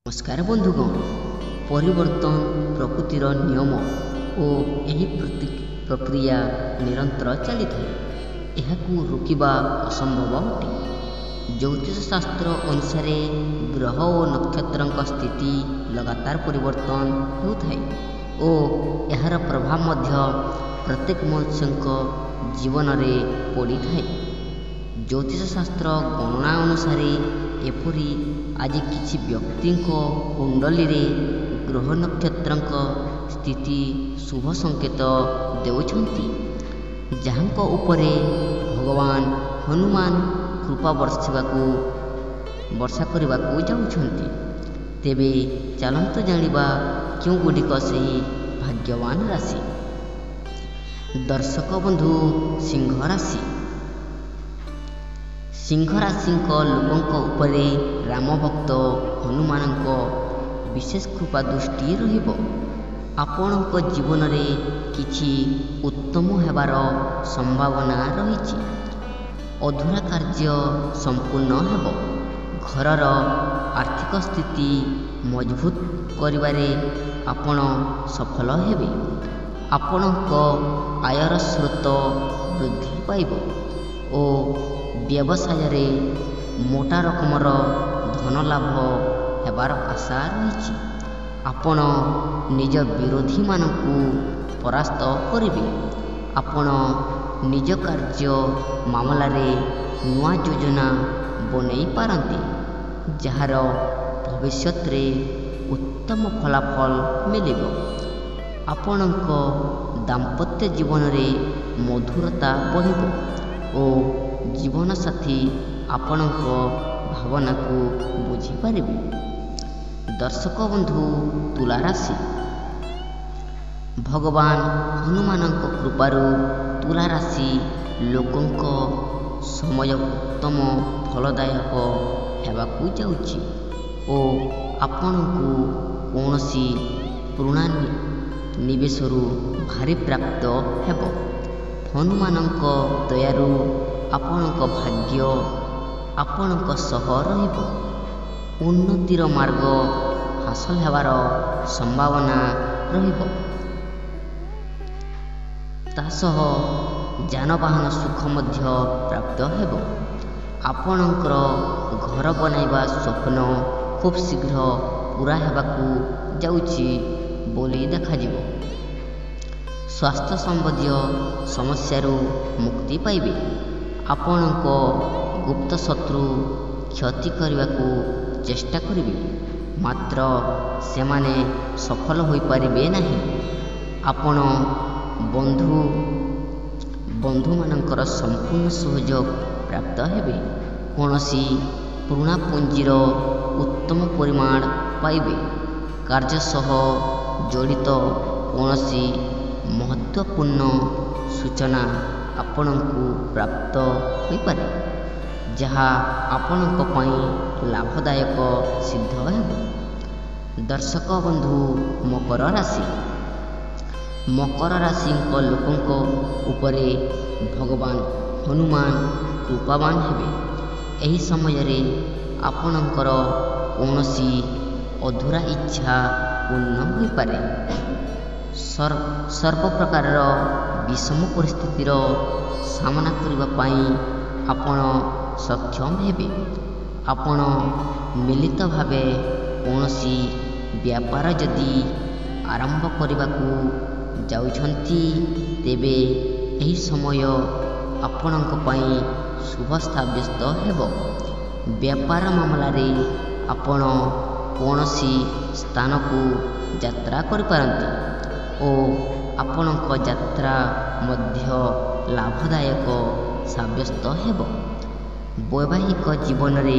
ନମସ୍କାର ବନ୍ଧୁଗଣ। ପରିବର୍ତ୍ତନ ପ୍ରକୃତିର ନିୟମ ଓ ଏହି ପ୍ରକ୍ରିୟା ନିରନ୍ତର ଚାଲିଥାଏ। ଏହାକୁ ରୋକିବା ଅସମ୍ଭବ ଅଟେ। ଜ୍ୟୋତିଷ ଶାସ୍ତ୍ର ଅନୁସାରେ ଗ୍ରହ ଓ ନକ୍ଷତ୍ରଙ୍କ ସ୍ଥିତି ଲଗାତାର ପରିବର୍ତ୍ତନ ହେଉଥାଏ ଓ ଏହାର ପ୍ରଭାବ ମଧ୍ୟ ପ୍ରତ୍ୟେକ ମନୁଷ୍ୟଙ୍କ ଜୀବନରେ ପଡ଼ିଥାଏ। ଜ୍ୟୋତିଷ ଶାସ୍ତ୍ର ଗଣନା ଅନୁସାରେ ଏପରି ଆଜି କିଛି ବ୍ୟକ୍ତିଙ୍କ କୁଣ୍ଡଲୀରେ ଗ୍ରହ ନକ୍ଷତ୍ରଙ୍କ ସ୍ଥିତି ଶୁଭ ସଂକେତ ଦେଉଛନ୍ତି, ଯାହାଙ୍କ ଉପରେ ଭଗବାନ ହନୁମାନ କୃପା ବର୍ଷା କରିବାକୁ ଯାଉଛନ୍ତି। ତେବେ ଚାଲନ୍ତୁ ଜାଣିବା କେଉଁଗୁଡ଼ିକ ସେହି ଭାଗ୍ୟବାନ ରାଶି। ଦର୍ଶକ ବନ୍ଧୁ, ସିଂହ ରାଶି। ସିଂହ ରାଶିଙ୍କ ଲୋକଙ୍କ ଉପରେ ରାମ ଭକ୍ତ ହନୁମାନଙ୍କ ବିଶେଷ କୃପା ଦୃଷ୍ଟି ରହିବ। ଆପଣଙ୍କ ଜୀବନରେ କିଛି ଉତ୍ତମ ହେବାର ସମ୍ଭାବନା ରହିଛି। ଅଧୁରା କାର୍ଯ୍ୟ ସମ୍ପୂର୍ଣ୍ଣ ହେବ। ଘରର ଆର୍ଥିକ ସ୍ଥିତି ମଜବୁତ କରିବାରେ ଆପଣ ସଫଳ ହେବେ। ଆପଣଙ୍କ ଆୟର ସ୍ରୋତ ବୃଦ୍ଧି ପାଇବ ଓ ବ୍ୟବସାୟରେ ମୋଟା ରକମର ଧନ ଲାଭ ହେବାର ଆଶା ରହିଛି। ଆପଣ ନିଜ ବିରୋଧୀମାନଙ୍କୁ ପରାସ୍ତ କରିବେ। ଆପଣ ନିଜ କାର୍ଯ୍ୟ ମାମଲାରେ ନୂଆ ଯୋଜନା ବନେଇ ପାରନ୍ତି, ଯାହାର ଭବିଷ୍ୟତରେ ଉତ୍ତମ ଫଳାଫଳ ମିଳିବ। ଆପଣଙ୍କ ଦାମ୍ପତ୍ୟ ଜୀବନରେ ମଧୁରତା ବଢ଼ିବ ଓ ଜୀବନସାଥୀ ଆପଣଙ୍କ ଭାବନାକୁ ବୁଝିପାରିବେ। ଦର୍ଶକ ବନ୍ଧୁ, ତୁଲା ରାଶି। ଭଗବାନ ହନୁମାନଙ୍କ କୃପାରୁ ତୁଲା ରାଶି ଲୋକଙ୍କ ସମୟ ଉତ୍ତମ ଫଳଦାୟକ ହେବାକୁ ଯାଉଛି ଓ ଆପଣଙ୍କୁ କୌଣସି ପୁରୁଣା ନିବେଶରୁ ଭାରି ପ୍ରାପ୍ତ ହେବ। ହନୁମାନଙ୍କ ଦୟାରୁ ଆପଣଙ୍କ ଭାଗ୍ୟ ଆପଣଙ୍କ ସହ ରହିବ। ଉନ୍ନତିର ମାର୍ଗ ହାସଲ ହେବାର ସମ୍ଭାବନା ରହିବ। ତା ସହ ଯାନବାହନ ସୁଖ ମଧ୍ୟ ପ୍ରାପ୍ତ ହେବ। ଆପଣଙ୍କର ଘର ବନାଇବା ସ୍ୱପ୍ନ ଖୁବ୍ ଶୀଘ୍ର ପୂରା ହେବାକୁ ଯାଉଛି ବୋଲି ଦେଖାଯିବ। ସ୍ୱାସ୍ଥ୍ୟ ସମ୍ବନ୍ଧୀୟ ସମସ୍ୟାରୁ ମୁକ୍ତି ପାଇବେ। ଆପଣଙ୍କ ଗୁପ୍ତ ଶତ୍ରୁ କ୍ଷତି କରିବାକୁ ଚେଷ୍ଟା କରିବେ, ମାତ୍ର ସେମାନେ ସଫଳ ହୋଇପାରିବେ ନାହିଁ। ଆପଣ ବନ୍ଧୁମାନଙ୍କର ସମ୍ପୂର୍ଣ୍ଣ ସହଯୋଗ ପ୍ରାପ୍ତ ହେବେ। କୌଣସି ପୁରୁଣା ପୁଞ୍ଜିର ଉତ୍ତମ ପରିମାଣ ପାଇବେ। କାର୍ଯ୍ୟ ସହ ଜଡ଼ିତ କୌଣସି ମହତ୍ତ୍ୱପୂର୍ଣ୍ଣ ସୂଚନା ଆପଣଙ୍କୁ ପ୍ରାପ୍ତ ହୋଇପାରେ, ଯାହା ଆପଣଙ୍କ ପାଇଁ ଲାଭଦାୟକ ସିଦ୍ଧ ହେବ। ଦର୍ଶକ ବନ୍ଧୁ, ମକର ରାଶି। ମକର ରାଶିଙ୍କ ଲୋକଙ୍କ ଉପରେ ଭଗବାନ ହନୁମାନ କୃପାବାନ ହେବେ। ଏହି ସମୟରେ ଆପଣଙ୍କର କୌଣସି ଅଧୁରା ଇଚ୍ଛା ପୂର୍ଣ୍ଣ ହୋଇପାରେ। ସର୍ବପ୍ରକାରର ବିଷମ ପରିସ୍ଥିତିର ସାମନା କରିବା ପାଇଁ ଆପଣ ସକ୍ଷମ ହେବେ। ଆପଣ ମିଳିତ ଭାବେ କୌଣସି ବ୍ୟାପାର ଯଦି ଆରମ୍ଭ କରିବାକୁ ଯାଉଛନ୍ତି, ତେବେ ଏହି ସମୟ ଆପଣଙ୍କ ପାଇଁ ଶୁଭ ସାବ୍ୟସ୍ତ ହେବ। ବ୍ୟାପାର ମାମଲାରେ ଆପଣ କୌଣସି ସ୍ଥାନକୁ ଯାତ୍ରା କରିପାରନ୍ତି ଓ ଆପଣଙ୍କ ଯାତ୍ରା ମଧ୍ୟ ଲାଭଦାୟକ ସାବ୍ୟସ୍ତ ହେବ। ବୈବାହିକ ଜୀବନରେ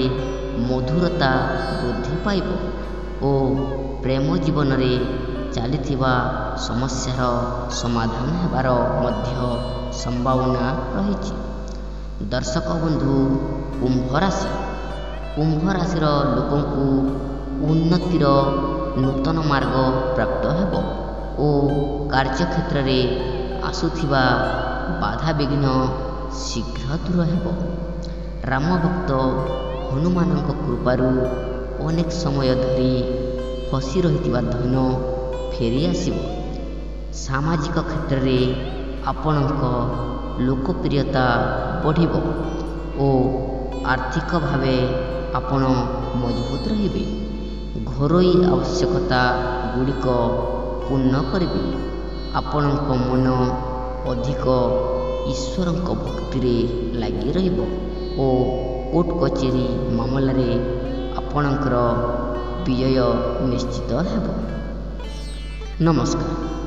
ମଧୁରତା ବୃଦ୍ଧି ପାଇବ ଓ ପ୍ରେମ ଜୀବନରେ ଚାଲିଥିବା ସମସ୍ୟାର ସମାଧାନ ହେବାର ମଧ୍ୟ ସମ୍ଭାବନା ରହିଛି। ଦର୍ଶକ ବନ୍ଧୁ, କୁମ୍ଭ ରାଶି। କୁମ୍ଭ ରାଶିର ଲୋକଙ୍କୁ ଉନ୍ନତିର ନୂତନ ମାର୍ଗ ପ୍ରାପ୍ତ ହେବ ଓ କାର୍ଯ୍ୟକ୍ଷେତ୍ରରେ ଆସୁଥିବା ବାଧାବିଘ୍ନ ଶୀଘ୍ର ଦୂର ହେବ। ରାମଭକ୍ତ ହନୁମାନଙ୍କ କୃପାରୁ ଅନେକ ସମୟ ଧରି ଫସି ରହିଥିବା ଧନ ଫେରି ଆସିବ। ସାମାଜିକ କ୍ଷେତ୍ରରେ ଆପଣଙ୍କ ଲୋକପ୍ରିୟତା ବଢ଼ିବ ଓ ଆର୍ଥିକ ଭାବେ ଆପଣ ମଜବୁତ ରହିବେ। ଘରୋଇ ଆବଶ୍ୟକତା ଗୁଡ଼ିକ ପୂର୍ଣ୍ଣ କରିବେ। ଆପଣଙ୍କ ମନ ଅଧିକ ଈଶ୍ୱରଙ୍କ ଭକ୍ତିରେ ଲାଗି ରହିବ ଓ କୋର୍ଟ କଚେରୀ ମାମଲାରେ ଆପଣଙ୍କର ବିଜୟ ନିଶ୍ଚିତ ହେବ। ନମସ୍କାର।